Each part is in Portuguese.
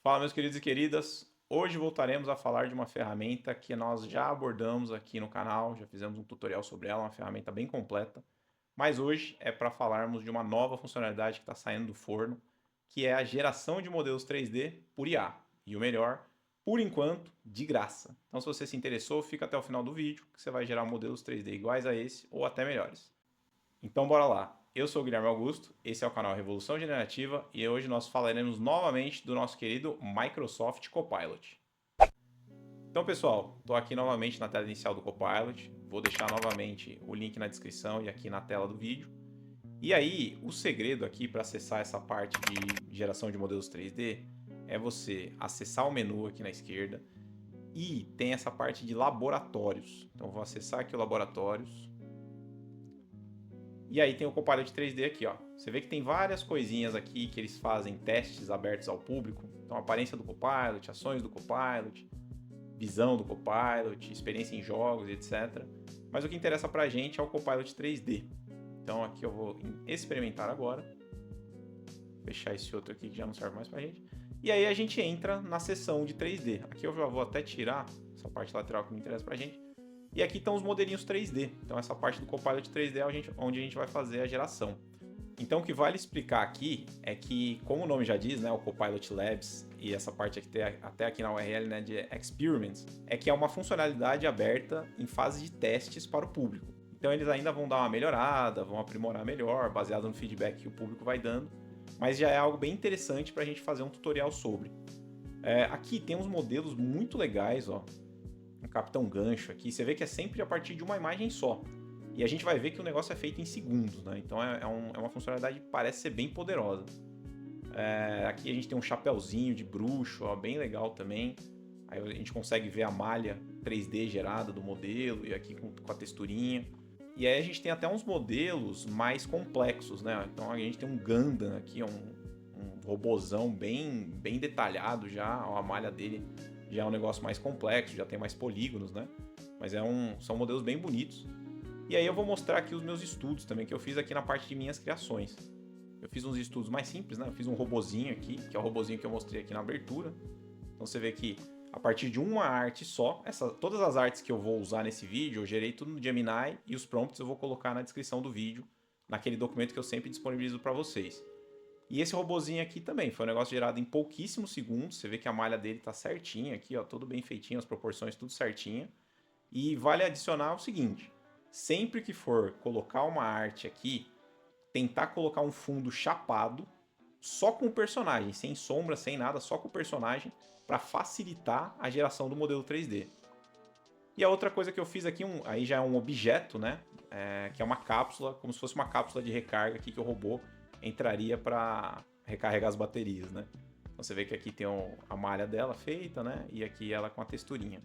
Fala, meus queridos e queridas. Hoje voltaremos a falar de uma ferramenta que nós já abordamos aqui no canal, já fizemos um tutorial sobre ela, uma ferramenta bem completa. Mas hoje é para falarmos de uma nova funcionalidade que está saindo do forno, que é a geração de modelos 3D por IA. E o melhor, por enquanto, de graça. Então, se você se interessou, fica até o final do vídeo, que você vai gerar modelos 3D iguais a esse ou até melhores. Então bora lá. Eu sou o Guilherme Augusto, esse é o canal Revolução Generativa e hoje nós falaremos novamente do nosso querido Microsoft Copilot. Então pessoal, estou aqui novamente na tela inicial do Copilot, vou deixar novamente o link na descrição e aqui na tela do vídeo. E aí, o segredo aqui para acessar essa parte de geração de modelos 3D é você acessar o menu aqui na esquerda e tem essa parte de laboratórios. Então eu vou acessar aqui o laboratórios. E aí tem o Copilot 3D aqui, ó. Você vê que tem várias coisinhas aqui que eles fazem testes abertos ao público. Então, aparência do Copilot, ações do Copilot, visão do Copilot, experiência em jogos, etc. Mas o que interessa pra gente é o Copilot 3D. Então, aqui eu vou experimentar agora. Fechar esse outro aqui que já não serve mais pra gente. E aí a gente entra na seção de 3D. Aqui eu já vou até tirar essa parte lateral que não interessa pra gente. E aqui estão os modelinhos 3D. Então essa parte do Copilot 3D é onde a gente vai fazer a geração. Então o que vale explicar aqui é que, como o nome já diz, né, o Copilot Labs, e essa parte aqui até aqui na URL, né, de Experiments, é que é uma funcionalidade aberta em fase de testes para o público. Então eles ainda vão dar uma melhorada, vão aprimorar melhor, baseado no feedback que o público vai dando, mas já é algo bem interessante para a gente fazer um tutorial sobre. Aqui tem uns modelos muito legais, ó. Um Capitão Gancho aqui, você vê que é sempre a partir de uma imagem só. E a gente vai ver que o negócio é feito em segundos, né? Então é uma funcionalidade que parece ser bem poderosa. Aqui a gente tem um chapéuzinho de bruxo, ó, bem legal também. Aí a gente consegue ver a malha 3D gerada do modelo e aqui com a texturinha. E aí a gente tem até uns modelos mais complexos, né? Então a gente tem um Gundam aqui, um robozão bem detalhado já, ó, a malha dele já é um negócio mais complexo, já tem mais polígonos, né? Mas são modelos bem bonitos. E aí eu vou mostrar aqui os meus estudos também, que eu fiz aqui na parte de minhas criações. Eu fiz uns estudos mais simples, né? Eu fiz um robozinho aqui, que é o robozinho que eu mostrei aqui na abertura. Então você vê que a partir de uma arte só, todas as artes que eu vou usar nesse vídeo, eu gerei tudo no Gemini e os prompts eu vou colocar na descrição do vídeo, naquele documento que eu sempre disponibilizo para vocês. E esse robozinho aqui também, foi um negócio gerado em pouquíssimos segundos. Você vê que a malha dele tá certinha aqui, ó, tudo bem feitinho, as proporções tudo certinho. E vale adicionar o seguinte, sempre que for colocar uma arte aqui, tentar colocar um fundo chapado, só com o personagem, sem sombra, sem nada, só com o personagem, para facilitar a geração do modelo 3D. E a outra coisa que eu fiz aqui, aí já é um objeto, né? Que é uma cápsula, como se fosse uma cápsula de recarga aqui que o robô entraria para recarregar as baterias, né? Então você vê que aqui tem a malha dela feita, né? E aqui ela com a texturinha.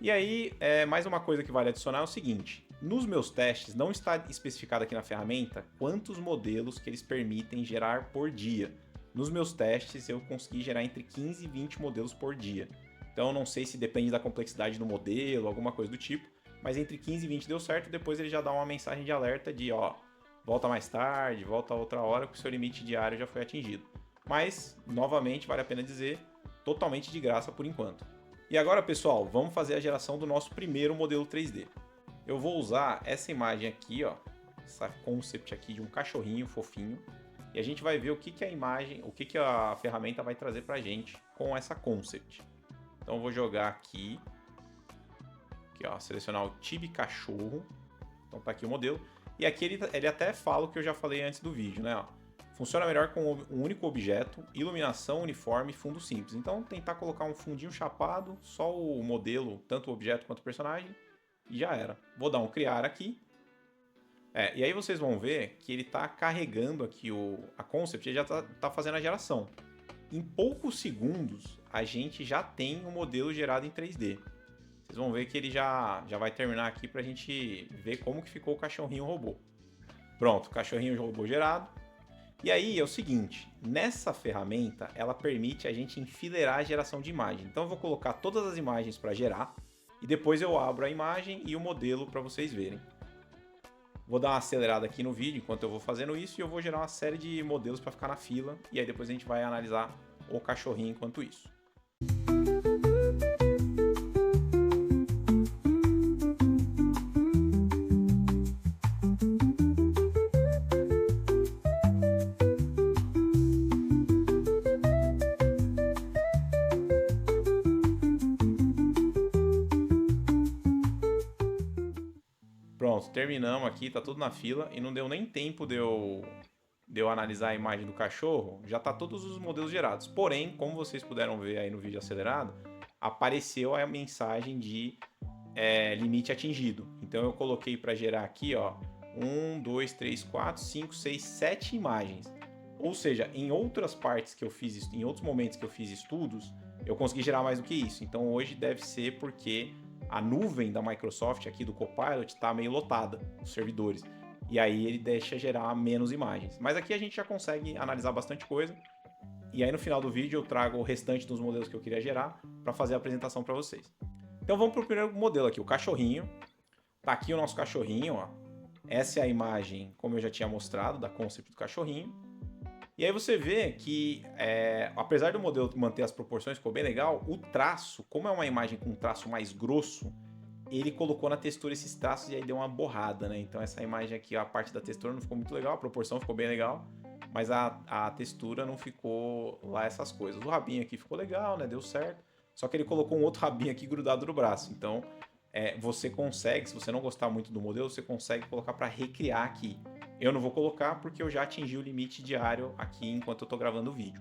E aí, mais uma coisa que vale adicionar é o seguinte. Nos meus testes, não está especificado aqui na ferramenta quantos modelos que eles permitem gerar por dia. Nos meus testes, eu consegui gerar entre 15 e 20 modelos por dia. Então, eu não sei se depende da complexidade do modelo, alguma coisa do tipo, mas entre 15 e 20 deu certo, depois ele já dá uma mensagem de alerta de, ó, volta mais tarde, volta a outra hora, que o seu limite diário já foi atingido. Mas, novamente, vale a pena dizer, totalmente de graça por enquanto. E agora, pessoal, vamos fazer a geração do nosso primeiro modelo 3D. Eu vou usar essa imagem aqui, ó, essa concept aqui de um cachorrinho fofinho, e a gente vai ver o que a imagem, o que a ferramenta vai trazer pra gente com essa concept. Então eu vou jogar aqui, ó, selecionar o Tibi Cachorro. Então tá aqui o modelo. E aqui ele até fala o que eu já falei antes do vídeo, né? Ó. Funciona melhor com um único objeto, iluminação uniforme e fundo simples. Então tentar colocar um fundinho chapado, só o modelo, tanto o objeto quanto o personagem, e já era. Vou dar um criar aqui. E aí vocês vão ver que ele está carregando aqui a concept, ele já está fazendo a geração. Em poucos segundos, a gente já tem um modelo gerado em 3D. Vocês vão ver que ele já vai terminar aqui para a gente ver como que ficou o cachorrinho robô. Pronto, cachorrinho robô gerado. E aí é o seguinte, nessa ferramenta, ela permite a gente enfileirar a geração de imagem. Então eu vou colocar todas as imagens para gerar, e depois eu abro a imagem e o modelo para vocês verem. Vou dar uma acelerada aqui no vídeo enquanto eu vou fazendo isso e eu vou gerar uma série de modelos para ficar na fila e aí depois a gente vai analisar o cachorrinho enquanto isso. Pronto, terminamos aqui, tá tudo na fila e não deu nem tempo de eu analisar a imagem do cachorro, já tá todos os modelos gerados. Porém, como vocês puderam ver aí no vídeo acelerado, apareceu a mensagem de limite atingido. Então eu coloquei para gerar aqui, ó, 1, 2, 3, 4, 5, 6, 7 imagens. Ou seja, em outras partes que eu fiz, em outros momentos que eu fiz estudos, eu consegui gerar mais do que isso. Então hoje deve ser porque a nuvem da Microsoft aqui do Copilot está meio lotada, os servidores. E aí ele deixa gerar menos imagens. Mas aqui a gente já consegue analisar bastante coisa. E aí no final do vídeo eu trago o restante dos modelos que eu queria gerar para fazer a apresentação para vocês. Então vamos para o primeiro modelo aqui, o cachorrinho. Tá aqui o nosso cachorrinho, ó. Essa é a imagem, como eu já tinha mostrado, da concept do cachorrinho. E aí você vê que, apesar do modelo manter as proporções, ficou bem legal, o traço, como é uma imagem com um traço mais grosso, ele colocou na textura esses traços e aí deu uma borrada, né? Então essa imagem aqui, a parte da textura não ficou muito legal, a proporção ficou bem legal, mas a textura não ficou lá essas coisas. O rabinho aqui ficou legal, né? Deu certo. Só que ele colocou um outro rabinho aqui grudado no braço. Então você consegue, se você não gostar muito do modelo, você consegue colocar para recriar aqui. Eu não vou colocar porque eu já atingi o limite diário aqui enquanto eu tô gravando o vídeo.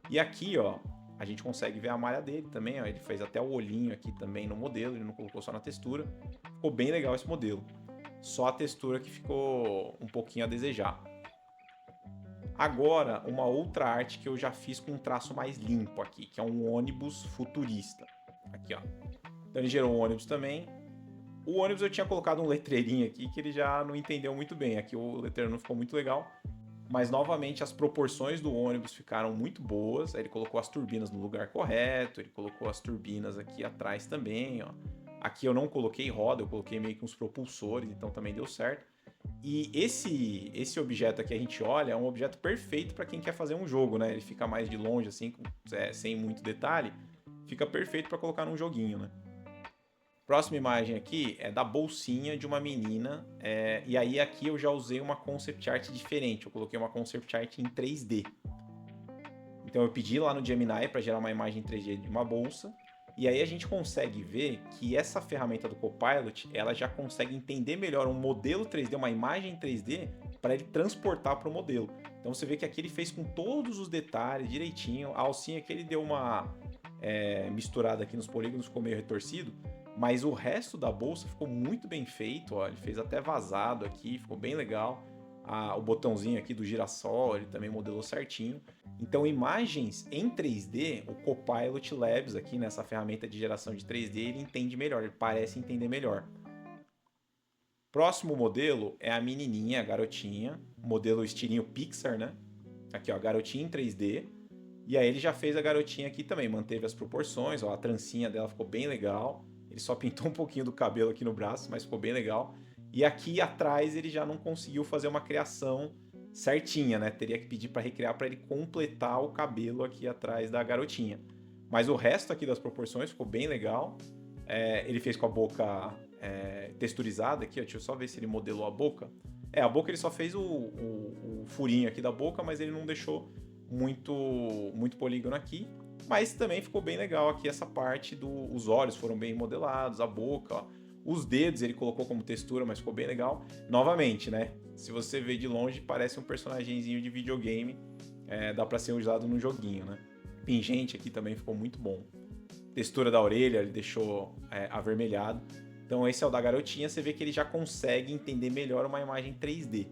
E aqui, ó, a gente consegue ver a malha dele também, ó. Ele fez até o olhinho aqui também no modelo, ele não colocou só na textura. Ficou bem legal esse modelo. Só a textura que ficou um pouquinho a desejar. Agora, uma outra arte que eu já fiz com um traço mais limpo aqui, que é um ônibus futurista. Aqui, ó. Então ele gerou um ônibus também. O ônibus eu tinha colocado um letreirinho aqui que ele já não entendeu muito bem. Aqui o letreiro não ficou muito legal. Mas novamente as proporções do ônibus ficaram muito boas. Aí ele colocou as turbinas no lugar correto. Ele colocou as turbinas aqui atrás também, ó. Aqui eu não coloquei roda, eu coloquei meio que uns propulsores, então também deu certo. E esse objeto aqui a gente olha, é um objeto perfeito para quem quer fazer um jogo, né? Ele fica mais de longe assim, sem muito detalhe. Fica perfeito para colocar num joguinho, né? Próxima imagem aqui é da bolsinha de uma menina, e aí aqui eu já usei uma concept art diferente, eu coloquei uma concept art em 3D. Então eu pedi lá no Gemini para gerar uma imagem em 3D de uma bolsa, e aí a gente consegue ver que essa ferramenta do Copilot, ela já consegue entender melhor um modelo 3D, uma imagem em 3D, para ele transportar para o modelo. Então você vê que aqui ele fez com todos os detalhes direitinho, a alcinha aqui ele deu uma misturada aqui nos polígonos, ficou meio retorcido, mas o resto da bolsa ficou muito bem feito, ó. Ele fez até vazado aqui, ficou bem legal. O botãozinho aqui do girassol, ele também modelou certinho. Então, imagens em 3D, o Copilot Labs aqui, nessa ferramenta de geração de 3D, ele entende melhor, ele parece entender melhor. Próximo modelo é a menininha, a garotinha, modelo estilinho Pixar, né? Aqui, ó, a garotinha em 3D. E aí ele já fez a garotinha aqui também, manteve as proporções, ó, a trancinha dela ficou bem legal. Ele só pintou um pouquinho do cabelo aqui no braço, mas ficou bem legal. E aqui atrás ele já não conseguiu fazer uma criação certinha, né? Teria que pedir para recriar para ele completar o cabelo aqui atrás da garotinha. Mas o resto aqui das proporções ficou bem legal. Ele fez com a boca texturizada aqui, ó. Deixa eu só ver se ele modelou a boca. A boca ele só fez o furinho aqui da boca, mas ele não deixou muito polígono aqui. Mas também ficou bem legal aqui essa parte os olhos foram bem modelados, a boca, ó. Os dedos ele colocou como textura, mas ficou bem legal. Novamente, né? Se você vê de longe, parece um personagemzinho de videogame. Dá para ser usado num joguinho, né? Pingente aqui também ficou muito bom. Textura da orelha ele deixou avermelhado. Então esse é o da garotinha, você vê que ele já consegue entender melhor uma imagem 3D.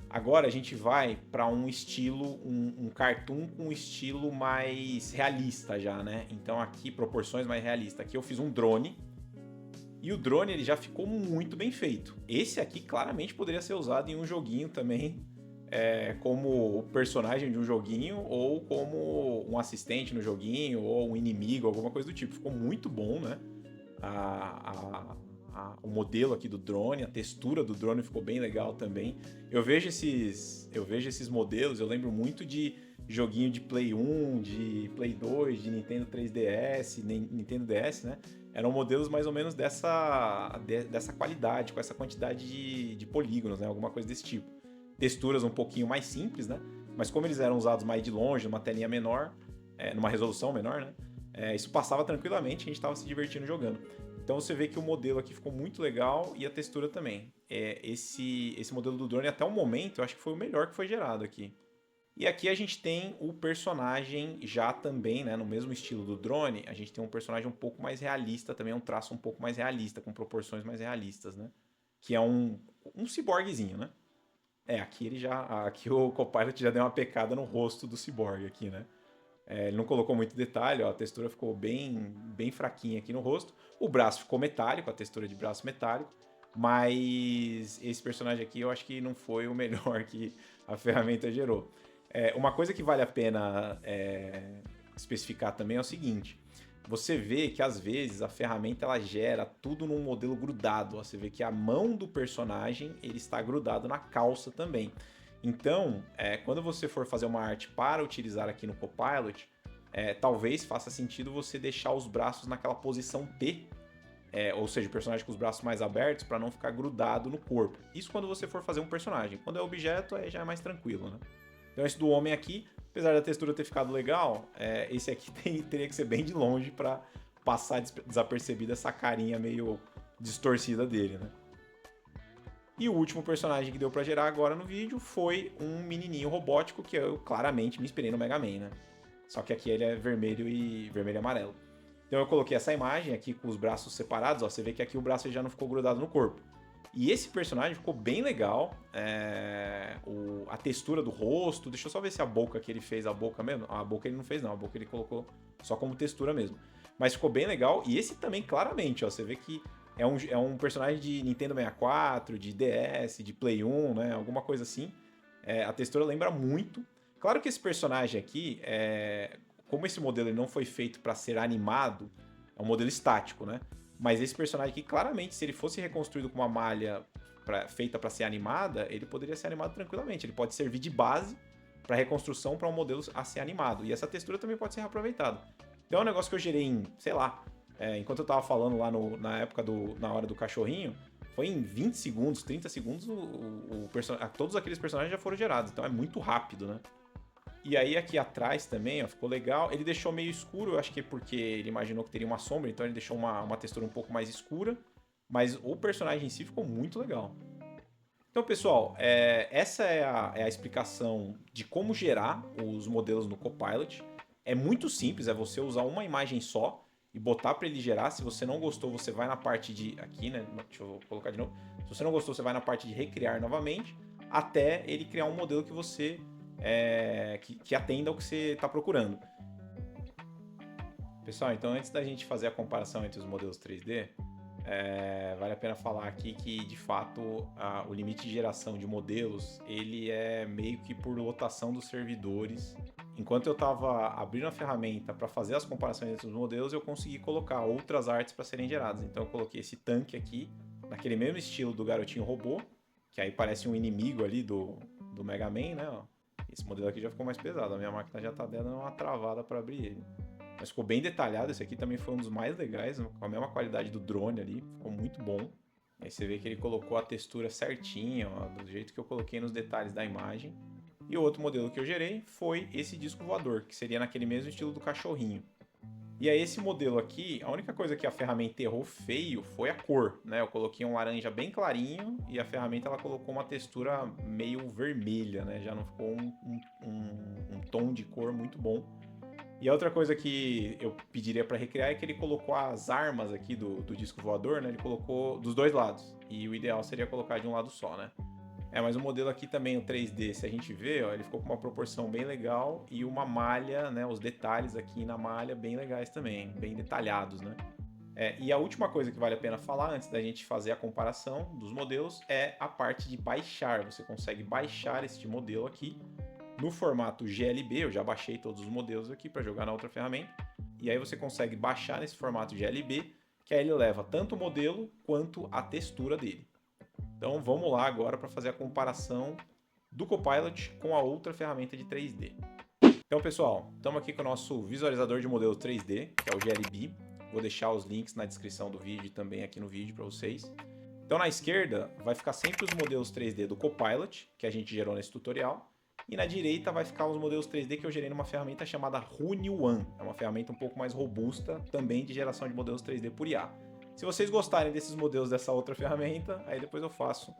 Agora a gente vai para um estilo, um cartoon com um estilo mais realista já, né? Então aqui, proporções mais realistas. Aqui eu fiz um drone. E o drone ele já ficou muito bem feito. Esse aqui claramente poderia ser usado em um joguinho também, como personagem de um joguinho, ou como um assistente no joguinho, ou um inimigo, alguma coisa do tipo. Ficou muito bom, né? O modelo aqui do drone, a textura do drone ficou bem legal também. Eu vejo esses modelos, eu lembro muito de joguinho de Play 1, de Play 2, de Nintendo 3DS, Nintendo DS, né? Eram modelos mais ou menos dessa qualidade, com essa quantidade de polígonos, né? Alguma coisa desse tipo. Texturas um pouquinho mais simples, né? Mas como eles eram usados mais de longe, numa telinha menor, numa resolução menor, né? Isso passava tranquilamente, a gente estava se divertindo jogando. Então você vê que o modelo aqui ficou muito legal e a textura também. Esse modelo do drone, até o momento, eu acho que foi o melhor que foi gerado aqui. E aqui a gente tem o personagem já também, né, no mesmo estilo do drone, a gente tem um personagem um pouco mais realista, também um traço um pouco mais realista, com proporções mais realistas, né? Que é um ciborguezinho, né? Aqui o Copilot já deu uma pecada no rosto do ciborgue aqui, né? Ele não colocou muito detalhe, ó, a textura ficou bem fraquinha aqui no rosto. O braço ficou metálico, a textura de braço metálico, mas esse personagem aqui eu acho que não foi o melhor que a ferramenta gerou. Uma coisa que vale a pena especificar também é o seguinte: você vê que às vezes a ferramenta ela gera tudo num modelo grudado. Ó. Você vê que a mão do personagem ele está grudado na calça também. Então, quando você for fazer uma arte para utilizar aqui no Copilot, talvez faça sentido você deixar os braços naquela posição T, ou seja, o personagem com os braços mais abertos, para não ficar grudado no corpo. Isso quando você for fazer um personagem. Quando é objeto, já é mais tranquilo, né? Então esse do homem aqui, apesar da textura ter ficado legal, esse aqui teria que ser bem de longe para passar desapercebida essa carinha meio distorcida dele, né? E o último personagem que deu pra gerar agora no vídeo foi um menininho robótico que eu claramente me inspirei no Mega Man, né? Só que aqui ele é vermelho e amarelo. Então eu coloquei essa imagem aqui com os braços separados, ó, você vê que aqui o braço já não ficou grudado no corpo. E esse personagem ficou bem legal, a textura do rosto, deixa eu só ver se a boca que ele fez, a boca mesmo, a boca ele não fez não, a boca ele colocou só como textura mesmo. Mas ficou bem legal, e esse também claramente, ó, você vê que é um personagem de Nintendo 64, de DS, de Play 1, né? Alguma coisa assim. A textura lembra muito. Claro que esse personagem aqui, como esse modelo ele não foi feito para ser animado, é um modelo estático, né? Mas esse personagem aqui, claramente, se ele fosse reconstruído com uma malha feita para ser animada, ele poderia ser animado tranquilamente. Ele pode servir de base para reconstrução para um modelo a ser animado. E essa textura também pode ser reaproveitada. Então é um negócio que eu gerei em, sei lá, enquanto eu tava falando lá na hora do cachorrinho, foi em 20 segundos, 30 segundos, todos aqueles personagens já foram gerados. Então é muito rápido, né? E aí aqui atrás também, ó, ficou legal. Ele deixou meio escuro, eu acho que é porque ele imaginou que teria uma sombra, então ele deixou uma textura um pouco mais escura. Mas o personagem em si ficou muito legal. Então, pessoal, essa é a explicação de como gerar os modelos no Copilot. É muito simples, é você usar uma imagem só e botar para ele gerar. Se você não gostou, você vai na parte de... Aqui, né? Deixa eu colocar de novo. Se você não gostou, você vai na parte de recriar novamente, até ele criar um modelo que você... que atenda ao que você está procurando. Pessoal, então antes da gente fazer a comparação entre os modelos 3D, vale a pena falar aqui que, de fato, o limite de geração de modelos, ele é meio que por lotação dos servidores. Enquanto eu estava abrindo a ferramenta para fazer as comparações entre os modelos, eu consegui colocar outras artes para serem geradas. Então eu coloquei esse tanque aqui, naquele mesmo estilo do garotinho robô, que aí parece um inimigo ali do Mega Man, né? Ó. Esse modelo aqui já ficou mais pesado, a minha máquina já tá dando uma travada para abrir ele. Mas ficou bem detalhado, esse aqui também foi um dos mais legais, com a mesma qualidade do drone ali, ficou muito bom. Aí você vê que ele colocou a textura certinha, ó, do jeito que eu coloquei nos detalhes da imagem. E o outro modelo que eu gerei foi esse disco voador, que seria naquele mesmo estilo do cachorrinho. E aí esse modelo aqui, a única coisa que a ferramenta errou feio foi a cor, né? Eu coloquei um laranja bem clarinho e a ferramenta ela colocou uma textura meio vermelha, né? Já não ficou um tom de cor muito bom. E a outra coisa que eu pediria para recriar é que ele colocou as armas aqui do disco voador, né? Ele colocou dos dois lados. E o ideal seria colocar de um lado só, né? Mas o modelo aqui também, o 3D, se a gente vê, ó, ele ficou com uma proporção bem legal e uma malha, né? Os detalhes aqui na malha bem legais também, bem detalhados, né? E a última coisa que vale a pena falar antes da gente fazer a comparação dos modelos é a parte de baixar. Você consegue baixar este modelo aqui no formato GLB. Eu já baixei todos os modelos aqui para jogar na outra ferramenta. E aí você consegue baixar nesse formato GLB, que aí ele leva tanto o modelo quanto a textura dele. Então vamos lá agora para fazer a comparação do Copilot com a outra ferramenta de 3D. Então, pessoal, estamos aqui com o nosso visualizador de modelo 3D, que é o GLB. Vou deixar os links na descrição do vídeo e também aqui no vídeo para vocês. Então, na esquerda vai ficar sempre os modelos 3D do Copilot, que a gente gerou nesse tutorial. E na direita vai ficar os modelos 3D que eu gerei numa ferramenta chamada Hunyuan. É uma ferramenta um pouco mais robusta, também de geração de modelos 3D por IA. Se vocês gostarem desses modelos dessa outra ferramenta, aí depois eu faço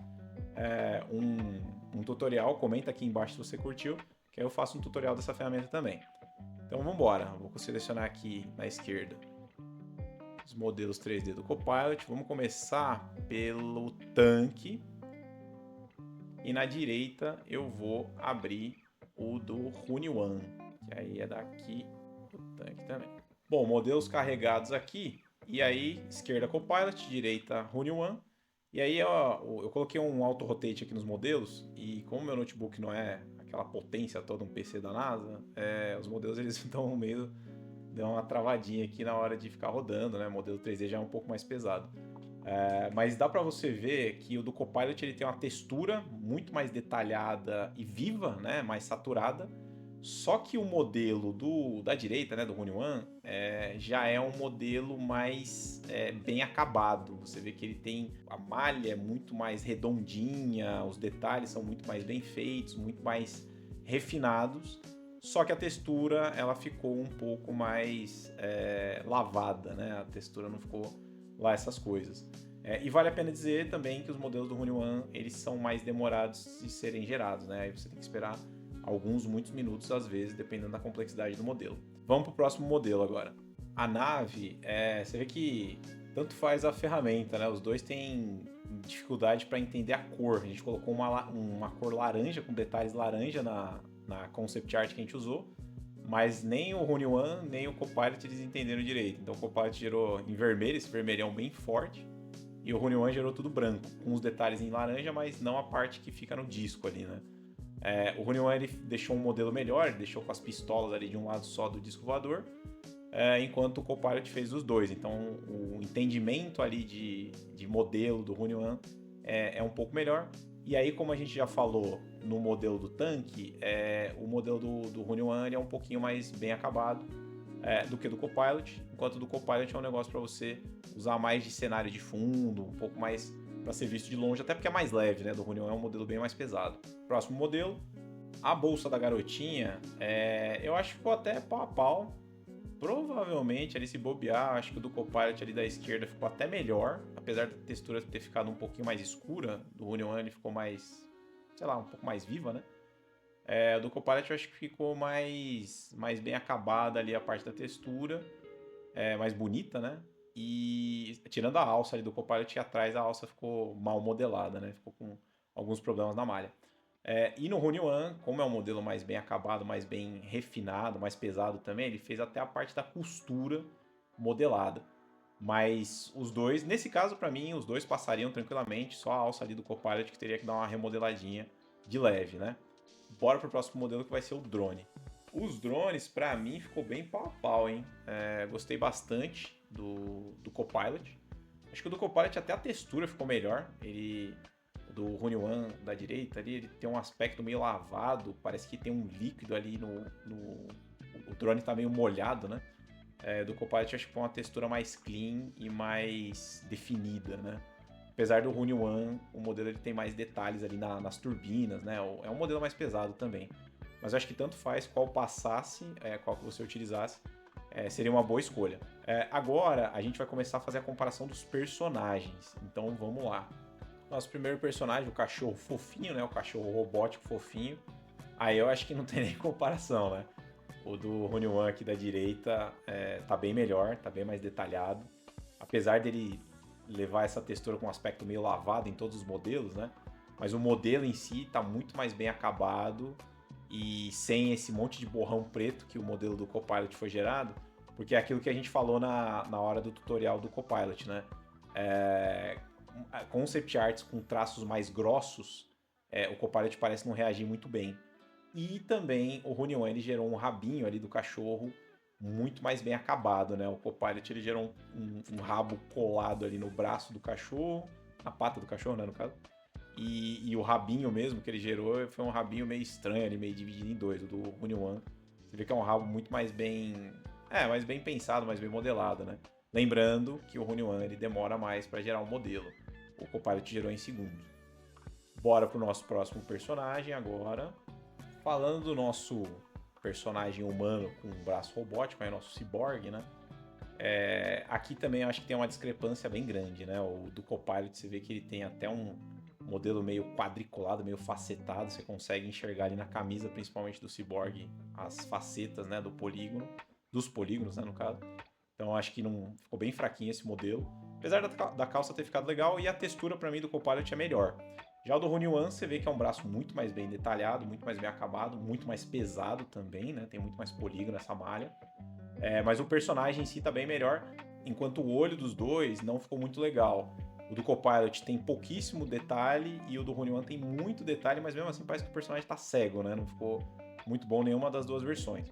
um tutorial. Comenta aqui embaixo se você curtiu, que aí eu faço um tutorial dessa ferramenta também. Então vamos embora. Vou selecionar aqui na esquerda os modelos 3D do Copilot. Vamos começar pelo tanque. E na direita eu vou abrir o do Hunyuan, que aí é daqui do tanque também. Bom, modelos carregados aqui. E aí, esquerda Copilot, direita Hunyuan. E aí eu coloquei um auto-rotate aqui nos modelos. E como meu notebook não é aquela potência toda, um PC da NASA, os modelos eles estão meio... Deu uma travadinha aqui na hora de ficar rodando, né? O modelo 3D já é um pouco mais pesado. Mas dá para você ver que o do Copilot ele tem uma textura muito mais detalhada e viva, né? Mais saturada. Só que o modelo da direita, né, do Hunyuan, já é um modelo mais bem acabado. Você vê que ele tem a malha é muito mais redondinha, os detalhes são muito mais bem feitos, muito mais refinados. Só que a textura ela ficou um pouco mais lavada, né? A textura não ficou lá essas coisas. E vale a pena dizer também que os modelos do Hunyuan eles são mais demorados de serem gerados, né? Aí você tem que esperar muitos minutos às vezes, dependendo da complexidade do modelo. Vamos para o próximo modelo agora. A nave, você vê que tanto faz a ferramenta, né? Os dois têm dificuldade para entender a cor. A gente colocou uma cor laranja, com detalhes laranja na concept art que a gente usou, mas nem o Hunyuan nem o Copilot eles entenderam direito. Então o Copilot gerou em vermelho, esse vermelhão bem forte, e o Hunyuan gerou tudo branco, com os detalhes em laranja, mas não a parte que fica no disco ali, né? O Hunyuan ele deixou um modelo melhor, ele deixou com as pistolas ali de um lado só do disco voador, enquanto o Copilot fez os dois. Então o entendimento ali de modelo do Hunyuan é um pouco melhor. E aí, como a gente já falou no modelo do tanque, o modelo do Hunyuan é um pouquinho mais bem acabado do que do Copilot, enquanto do Copilot é um negócio para você usar mais de cenário de fundo, um pouco mais para ser visto de longe, até porque é mais leve, né? Do Hunyuan é um modelo bem mais pesado. Próximo modelo, a bolsa da garotinha, eu acho que ficou até pau a pau. Provavelmente, ali se bobear, acho que o do Copilot ali da esquerda ficou até melhor, apesar da textura ter ficado um pouquinho mais escura, do Hunyuan ele ficou mais, sei lá, um pouco mais viva, né? Do Copilot eu acho que ficou mais bem acabada ali a parte da textura, mais bonita, né? E tirando a alça ali do Copilot, atrás a alça ficou mal modelada, né? Ficou com alguns problemas na malha. E no Hunyuan, como é um modelo mais bem acabado, mais bem refinado, mais pesado também, ele fez até a parte da costura modelada. Mas os dois, nesse caso para mim, os dois passariam tranquilamente, só a alça ali do Copilot que teria que dar uma remodeladinha de leve, né? Bora pro próximo modelo que vai ser o drone. Os drones, para mim, ficou bem pau a pau, hein? Gostei bastante do Copilot. Acho que o do Copilot até a textura ficou melhor. Do Hunyuan da direita ali, ele tem um aspecto meio lavado, parece que tem um líquido ali o drone tá meio molhado, né? Do Copilot acho que foi uma textura mais clean e mais definida, né? Apesar do Hunyuan, o modelo ele tem mais detalhes ali nas turbinas, né? É um modelo mais pesado também. Mas eu acho que tanto faz qual passasse, qual que você utilizasse, seria uma boa escolha. Agora a gente vai começar a fazer a comparação dos personagens. Então vamos lá. Nosso primeiro personagem, o cachorro fofinho, né? O cachorro robótico fofinho. Aí eu acho que não tem nem comparação, né? O do Hunyuan aqui da direita tá bem melhor, tá bem mais detalhado. Apesar dele levar essa textura com um aspecto meio lavado em todos os modelos, né? Mas o modelo em si tá muito mais bem acabado e sem esse monte de borrão preto que o modelo do Copilot foi gerado, porque é aquilo que a gente falou na hora do tutorial do Copilot, né? Concept arts com traços mais grossos, o Copilot parece não reagir muito bem. E também o Hunyuan ele gerou um rabinho ali do cachorro muito mais bem acabado, né? O Copilot ele gerou um rabo colado ali no braço do cachorro, na pata do cachorro, né, no caso. E o rabinho mesmo que ele gerou foi um rabinho meio estranho ali, meio dividido em dois. O do Hunyuan Você vê que é um rabo muito mais bem pensado, mais bem modelado, né? Lembrando que o Hunyuan ele demora mais para gerar um modelo. O Copilot gerou em segundos. Bora pro nosso próximo personagem agora. Falando do nosso personagem humano com um braço robótico, é o nosso ciborgue, né? Aqui também eu acho que tem uma discrepância bem grande, né? O do Copilot, você vê que ele tem até um modelo meio quadriculado, meio facetado. Você consegue enxergar ali na camisa, principalmente do ciborgue, as facetas, né, dos polígonos, né, no caso. Então eu acho que não ficou bem fraquinho esse modelo. Apesar da calça ter ficado legal, e a textura para mim do Copilot é melhor. Já o do Hunyuan, você vê que é um braço muito mais bem detalhado, muito mais bem acabado, muito mais pesado também, né? Tem muito mais polígono nessa malha. Mas o personagem em si tá bem melhor, enquanto o olho dos dois não ficou muito legal. O do Copilot tem pouquíssimo detalhe e o do Hunyuan tem muito detalhe, mas mesmo assim parece que o personagem tá cego, né? Não ficou muito bom nenhuma das duas versões.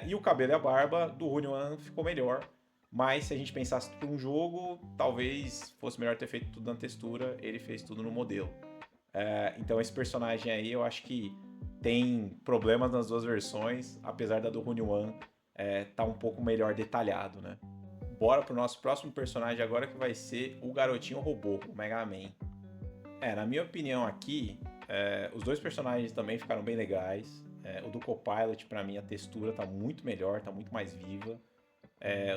E o cabelo e a barba do Hunyuan ficou melhor, mas se a gente pensasse por um jogo, talvez fosse melhor ter feito tudo na textura, ele fez tudo no modelo. Então esse personagem aí eu acho que tem problemas nas duas versões, apesar da do Hunyuan tá um pouco melhor detalhado, né? Bora pro nosso próximo personagem agora, que vai ser o garotinho robô, o Mega Man. Na minha opinião aqui, os dois personagens também ficaram bem legais. O do Copilot, pra mim, a textura tá muito melhor, tá muito mais viva.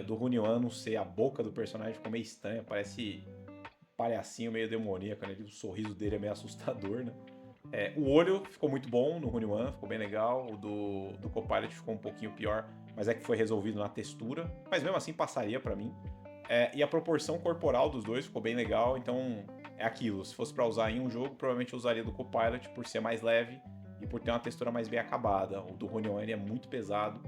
O do Hunyuan, não sei, a boca do personagem ficou meio estranha, parece palhacinho, meio demoníaco, né? O sorriso dele é meio assustador, né? O olho ficou muito bom no Hunyuan, ficou bem legal. O do Copilot ficou um pouquinho pior, mas é que foi resolvido na textura. Mas mesmo assim passaria pra mim. E a proporção corporal dos dois ficou bem legal, então é aquilo. Se fosse pra usar em um jogo, provavelmente eu usaria do Copilot por ser mais leve e por ter uma textura mais bem acabada. O do Hunyuan ele é muito pesado,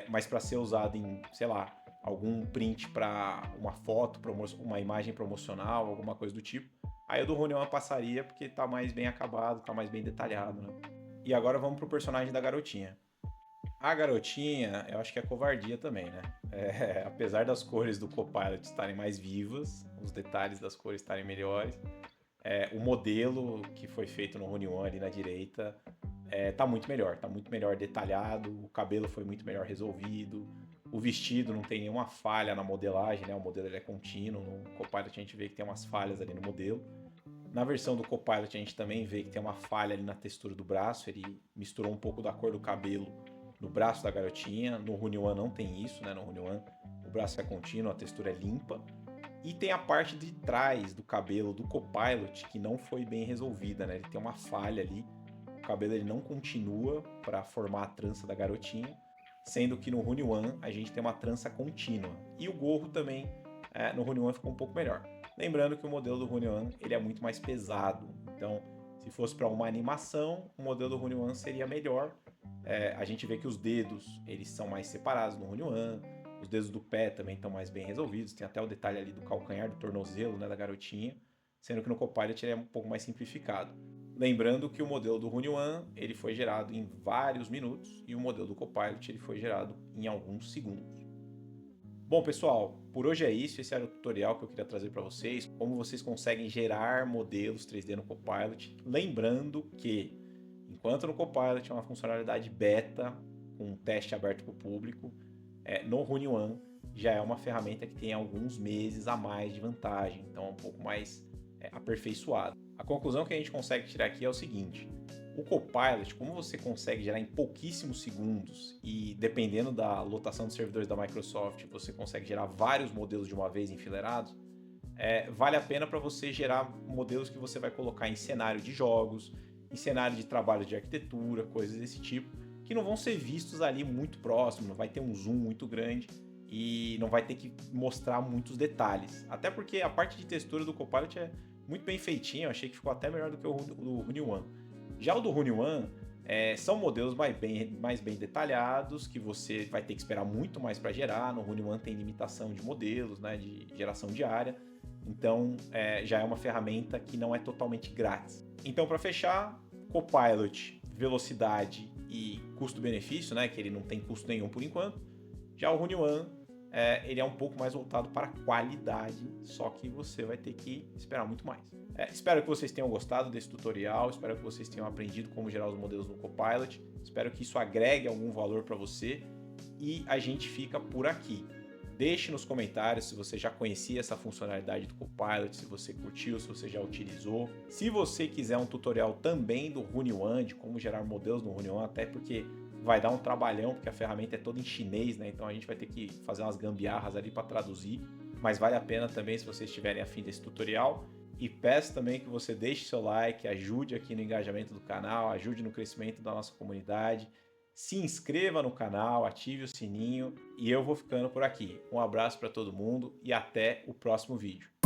mas pra ser usado em, sei lá, algum print pra uma foto, uma imagem promocional, alguma coisa do tipo, aí o do Hunyuan passaria porque tá mais bem acabado, tá mais bem detalhado, né? E agora vamos pro personagem da garotinha. A garotinha, eu acho que é covardia também, né? Apesar das cores do Copilot estarem mais vivas, os detalhes das cores estarem melhores, o modelo que foi feito no Hunyuan ali na direita tá muito melhor detalhado, o cabelo foi muito melhor resolvido, o vestido não tem nenhuma falha na modelagem, né? O modelo ele é contínuo, no Copilot a gente vê que tem umas falhas ali no modelo. Na versão do Copilot a gente também vê que tem uma falha ali na textura do braço, ele misturou um pouco da cor do cabelo no braço da garotinha. No Hunyuan não tem isso, né? No Hunyuan o braço é contínuo, a textura é limpa. E tem a parte de trás do cabelo do Copilot que não foi bem resolvida, né? Ele tem uma falha ali, o cabelo ele não continua para formar a trança da garotinha, sendo que no Hunyuan a gente tem uma trança contínua. E o gorro também no Hunyuan ficou um pouco melhor. Lembrando que o modelo do Hunyuan ele é muito mais pesado, então se fosse para uma animação, o modelo do Hunyuan seria melhor. A gente vê que os dedos eles são mais separados no Hunyuan, os dedos do pé também estão mais bem resolvidos, tem até o detalhe ali do calcanhar, do tornozelo, né, da garotinha, sendo que no Copilot ele é um pouco mais simplificado. Lembrando que o modelo do Hunyuan ele foi gerado em vários minutos e o modelo do Copilot ele foi gerado em alguns segundos. Bom, pessoal, por hoje é isso. Esse era o tutorial que eu queria trazer para vocês, como vocês conseguem gerar modelos 3D no Copilot. Lembrando que, enquanto no Copilot é uma funcionalidade beta, com um teste aberto para o público, no Hunyuan já é uma ferramenta que tem alguns meses a mais de vantagem, então é um pouco mais aperfeiçoado. A conclusão que a gente consegue tirar aqui é o seguinte: o Copilot, como você consegue gerar em pouquíssimos segundos e dependendo da lotação de servidores da Microsoft, você consegue gerar vários modelos de uma vez enfileirados, vale a pena para você gerar modelos que você vai colocar em cenário de jogos, em cenário de trabalho de arquitetura, coisas desse tipo, que não vão ser vistos ali muito próximo, não vai ter um zoom muito grande e não vai ter que mostrar muitos detalhes. Até porque a parte de textura do Copilot é muito bem feitinha, eu achei que ficou até melhor do que o do Hunyuan. Já o do Hunyuan são modelos mais bem detalhados, que você vai ter que esperar muito mais para gerar. No Hunyuan tem limitação de modelos, né, de geração diária, então já é uma ferramenta que não é totalmente grátis. Então, para fechar, Copilot, velocidade e custo-benefício, né, que ele não tem custo nenhum por enquanto. Já o Hunyuan, ele é um pouco mais voltado para qualidade, só que você vai ter que esperar muito mais. Espero que vocês tenham gostado desse tutorial, espero que vocês tenham aprendido como gerar os modelos no Copilot, espero que isso agregue algum valor para você e a gente fica por aqui. Deixe nos comentários se você já conhecia essa funcionalidade do Copilot, se você curtiu, se você já utilizou. Se você quiser um tutorial também do Hunyuan, de como gerar modelos no Hunyuan, até porque vai dar um trabalhão, porque a ferramenta é toda em chinês, né? Então a gente vai ter que fazer umas gambiarras ali para traduzir, mas vale a pena também se vocês estiverem afim desse tutorial. E peço também que você deixe seu like, ajude aqui no engajamento do canal, ajude no crescimento da nossa comunidade. Se inscreva no canal, ative o sininho e eu vou ficando por aqui. Um abraço para todo mundo e até o próximo vídeo.